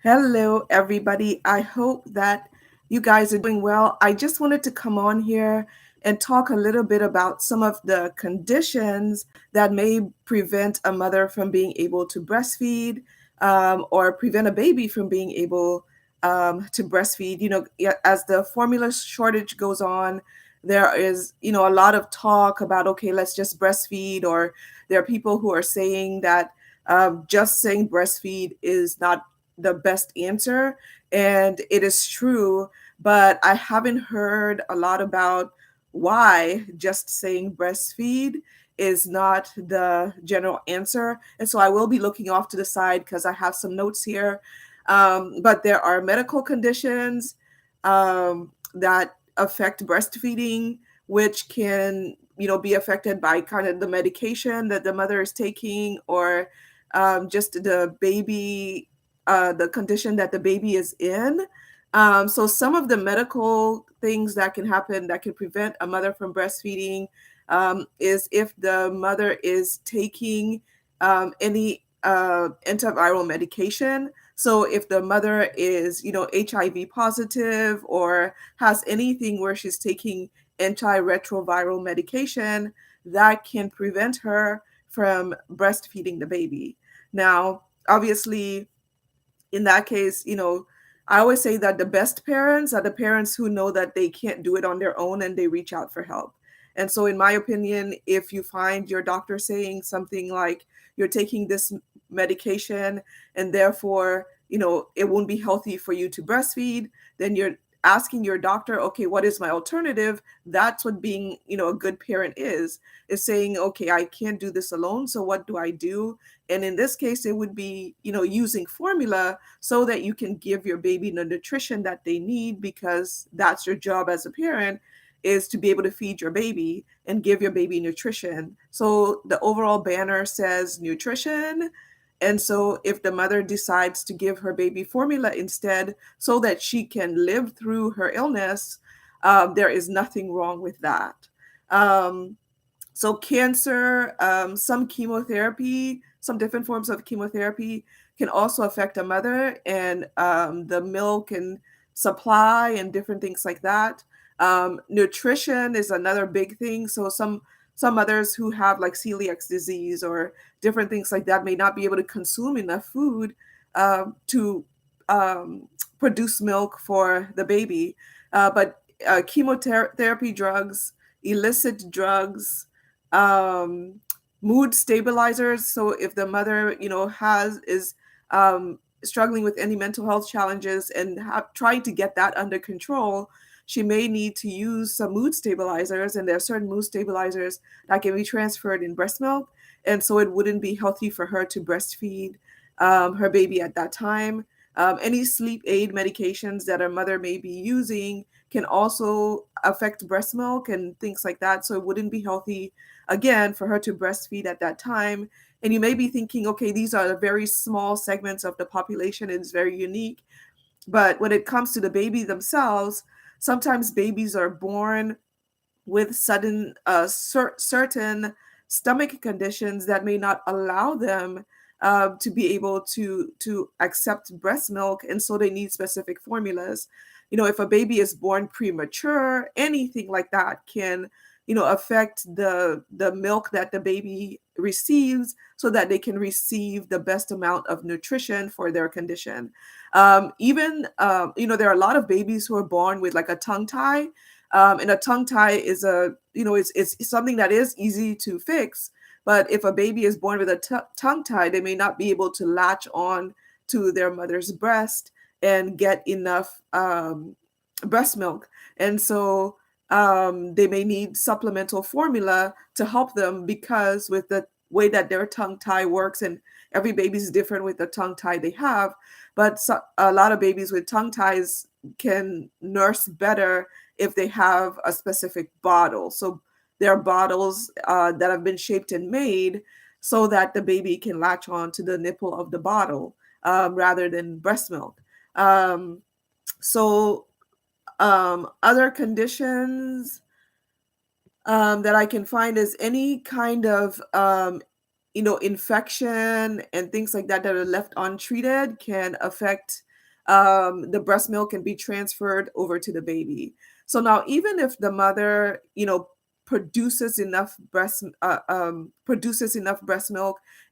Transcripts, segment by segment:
Hello, everybody. I hope that you guys are doing well. I just wanted to come on here and talk a little bit about some of the conditions that may prevent a mother from being able to breastfeed or prevent a baby from being able to breastfeed. As the formula shortage goes on, there is, a lot of talk about, okay, let's just breastfeed, or there are people who are saying that just saying breastfeed is not the best answer. And it is true, but I haven't heard a lot about why just saying breastfeed is not the general answer. And so I will be looking off to the side because I have some notes here. But there are medical conditions that affect breastfeeding, which can, be affected by kind of the medication that the mother is taking, or just the condition that the baby is in. So some of the medical things that can happen that can prevent a mother from breastfeeding is if the mother is taking any antiviral medication. So if the mother is, HIV positive or has anything where she's taking antiretroviral medication, that can prevent her from breastfeeding the baby. Now, obviously, in that case, I always say that the best parents are the parents who know that they can't do it on their own and they reach out for help. And so, in my opinion, if you find your doctor saying something like you're taking this medication and therefore, it won't be healthy for you to breastfeed, then you're asking your doctor, okay, what is my alternative? That's what being, a good parent is saying, okay, I can't do this alone. So what do I do? And in this case, it would be, using formula so that you can give your baby the nutrition that they need, because that's your job as a parent, is to be able to feed your baby and give your baby nutrition. So the overall banner says nutrition. And so if the mother decides to give her baby formula instead so that she can live through her illness, there is nothing wrong with that. Um, so cancer, some chemotherapy, some different forms of chemotherapy can also affect a mother, and the milk and supply and different things like that. Nutrition is another big thing. So some mothers who have like celiac disease or different things like that may not be able to consume enough food to produce milk for the baby. But chemotherapy drugs, illicit drugs, um, mood stabilizers. So if the mother, has is struggling with any mental health challenges and trying to get that under control, she may need to use some mood stabilizers. And there are certain mood stabilizers that can be transferred in breast milk, and so it wouldn't be healthy for her to breastfeed her baby at that time. Any sleep aid medications that a mother may be using can also affect breast milk and things like that. So it wouldn't be healthy, again, for her to breastfeed at that time. And you may be thinking, okay, these are very small segments of the population, and it's very unique. But when it comes to the baby themselves, sometimes babies are born with certain stomach conditions that may not allow them to be able to accept breast milk, and so they need specific formulas. If a baby is born premature, anything like that can affect the milk that the baby receives, so that they can receive the best amount of nutrition for their condition. Even there are a lot of babies who are born with like a tongue tie, and a tongue tie is it's something that is easy to fix. But if a baby is born with a tongue tie, they may not be able to latch on to their mother's breast and get enough breast milk. And so they may need supplemental formula to help them, because with the way that their tongue tie works, and every baby's different with the tongue tie they have, but a lot of babies with tongue ties can nurse better if they have a specific bottle. So there are bottles that have been shaped and made so that the baby can latch on to the nipple of the bottle rather than breast milk. So other conditions that I can find is any kind of infection and things like that that are left untreated can affect the breast milk can be transferred over to the baby. So now, even if the mother, produces enough breast milk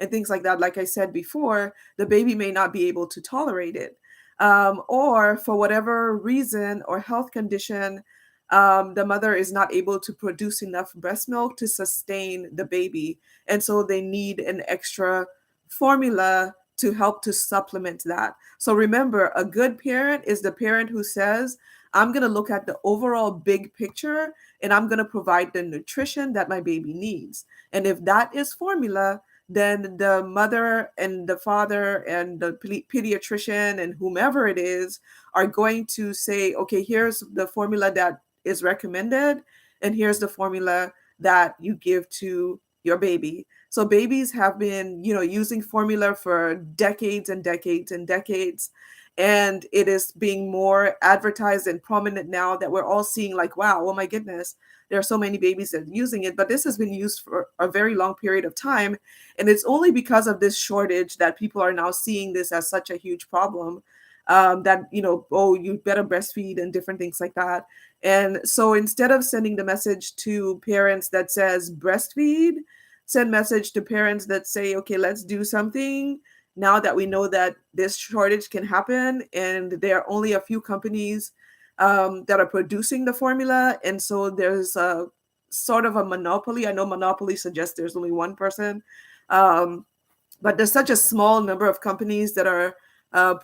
and things like that, like I said before, the baby may not be able to tolerate it, or for whatever reason or health condition, the mother is not able to produce enough breast milk to sustain the baby, and so they need an extra formula to help to supplement that. So remember, a good parent is the parent who says, I'm going to look at the overall big picture and I'm going to provide the nutrition that my baby needs. And if that is formula, then the mother and the father and the pediatrician and whomever it is are going to say, okay, here's the formula that is recommended, and here's the formula that you give to your baby. So babies have been, using formula for decades and decades and decades. And it is being more advertised and prominent now that we're all seeing, like, wow, oh my goodness, there are so many babies that are using it. But this has been used for a very long period of time. And it's only because of this shortage that people are now seeing this as such a huge problem, that, oh, you better breastfeed and different things like that. And so instead of sending the message to parents that says breastfeed, send message to parents that say, okay, let's do something now that we know that this shortage can happen, and there are only a few companies that are producing the formula. And so there's a sort of a monopoly. I know monopoly suggests there's only one person, but there's such a small number of companies that are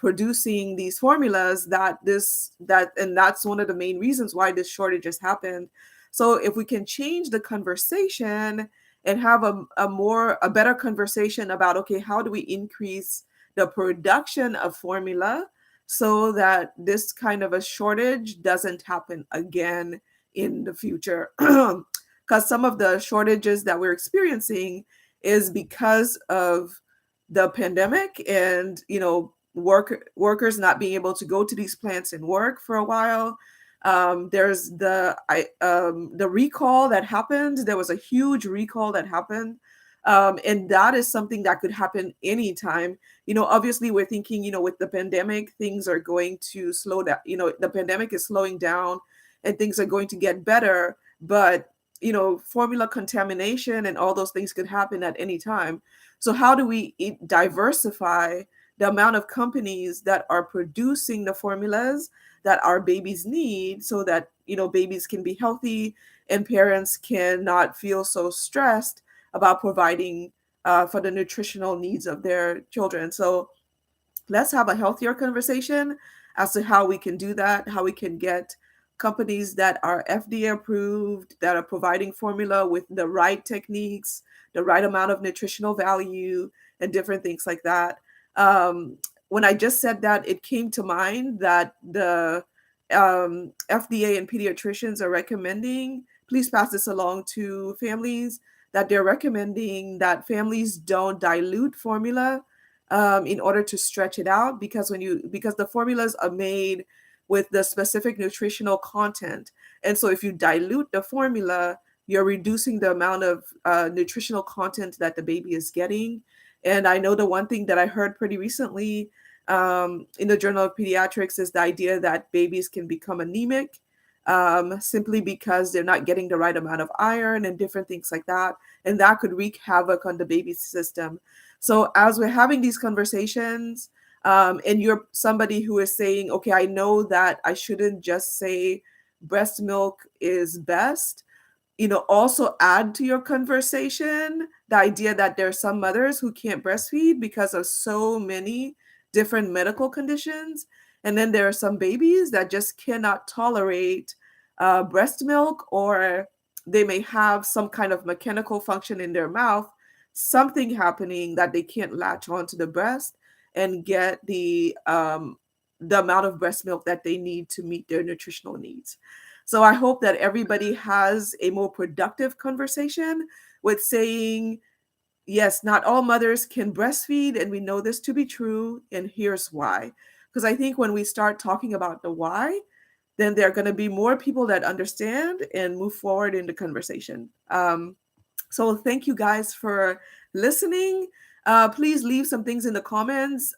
producing these formulas and that's one of the main reasons why this shortage has happened. So if we can change the conversation and have a better conversation about, okay, how do we increase the production of formula so that this kind of a shortage doesn't happen again in the future? Because some of the shortages that we're experiencing is because of the pandemic, and workers not being able to go to these plants and work for a while. There's the recall that happened. There was a huge recall that happened. And that is something that could happen anytime. Obviously we're thinking, with the pandemic, things are going to slow down. The pandemic is slowing down and things are going to get better. But, formula contamination and all those things could happen at any time. So how do we diversify the amount of companies that are producing the formulas that our babies need, so that babies can be healthy and parents cannot feel so stressed about providing for the nutritional needs of their children? So let's have a healthier conversation as to how we can do that, how we can get companies that are FDA approved, that are providing formula with the right techniques, the right amount of nutritional value, and different things like that. When I just said that, it came to mind that the FDA and pediatricians are recommending, please pass this along to families, that they're recommending that families don't dilute formula in order to stretch it out, because the formulas are made with the specific nutritional content. And so if you dilute the formula, you're reducing the amount of nutritional content that the baby is getting. And I know the one thing that I heard pretty recently in the Journal of Pediatrics is the idea that babies can become anemic simply because they're not getting the right amount of iron and different things like that. And that could wreak havoc on the baby's system. So as we're having these conversations, and you're somebody who is saying, okay, I know that I shouldn't just say breast milk is best, also add to your conversation the idea that there are some mothers who can't breastfeed because of so many different medical conditions. And then there are some babies that just cannot tolerate breast milk, or they may have some kind of mechanical function in their mouth, something happening that they can't latch onto the breast and get the amount of breast milk that they need to meet their nutritional needs. So I hope that everybody has a more productive conversation with saying, yes, not all mothers can breastfeed, and we know this to be true, and here's why. Because I think when we start talking about the why, then there are going to be more people that understand and move forward in the conversation. So thank you guys for listening. Please leave some things in the comments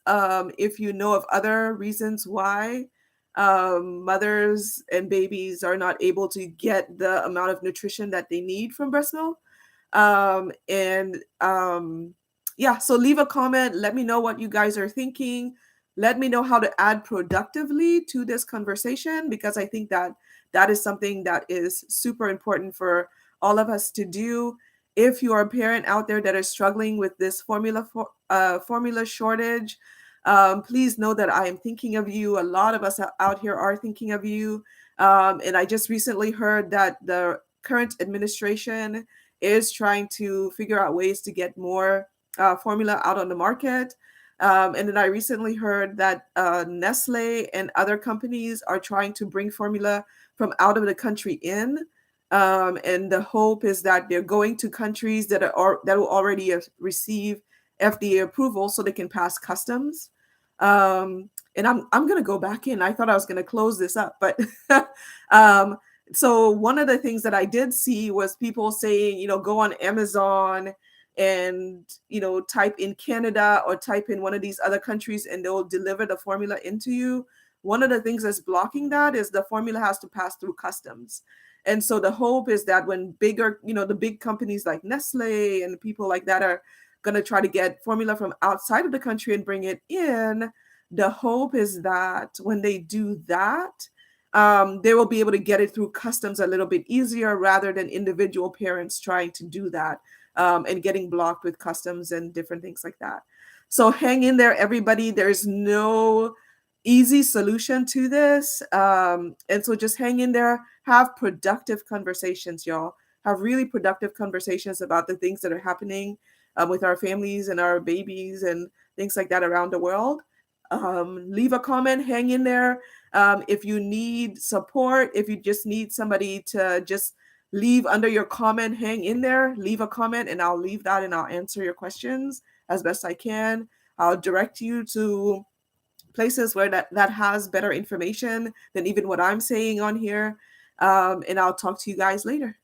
if you know of other reasons why mothers and babies are not able to get the amount of nutrition that they need from breast milk. And yeah, so leave a comment. Let me know what you guys are thinking. Let me know how to add productively to this conversation, because I think that that is something that is super important for all of us to do. If you are a parent out there that is struggling with this formula shortage, please know that I am thinking of you. A lot of us out here are thinking of you. And I just recently heard that the current administration is trying to figure out ways to get more formula out on the market. And then I recently heard that Nestle and other companies are trying to bring formula from out of the country in. And the hope is that they're going to countries that will already receive FDA approval so they can pass customs. And I'm gonna go back in. I thought I was gonna close this up, but um, so one of the things that I did see was people saying, go on Amazon and type in Canada or type in one of these other countries and they'll deliver the formula into you. One of the things that's blocking that is the formula has to pass through customs. And so the hope is that when bigger, the big companies like Nestle and people like that are going to try to get formula from outside of the country and bring it in, the hope is that when they do that, they will be able to get it through customs a little bit easier rather than individual parents trying to do that and getting blocked with customs and different things like that. So hang in there, everybody. There's no easy solution to this. And so just hang in there, have productive conversations, y'all. Have really productive conversations about the things that are happening with our families and our babies and things like that around the world. Leave a comment, hang in there. If you need support, if you just need somebody to just leave under your comment, hang in there, leave a comment, and I'll leave that and I'll answer your questions as best I can. I'll direct you to places where that has better information than even what I'm saying on here. And I'll talk to you guys later.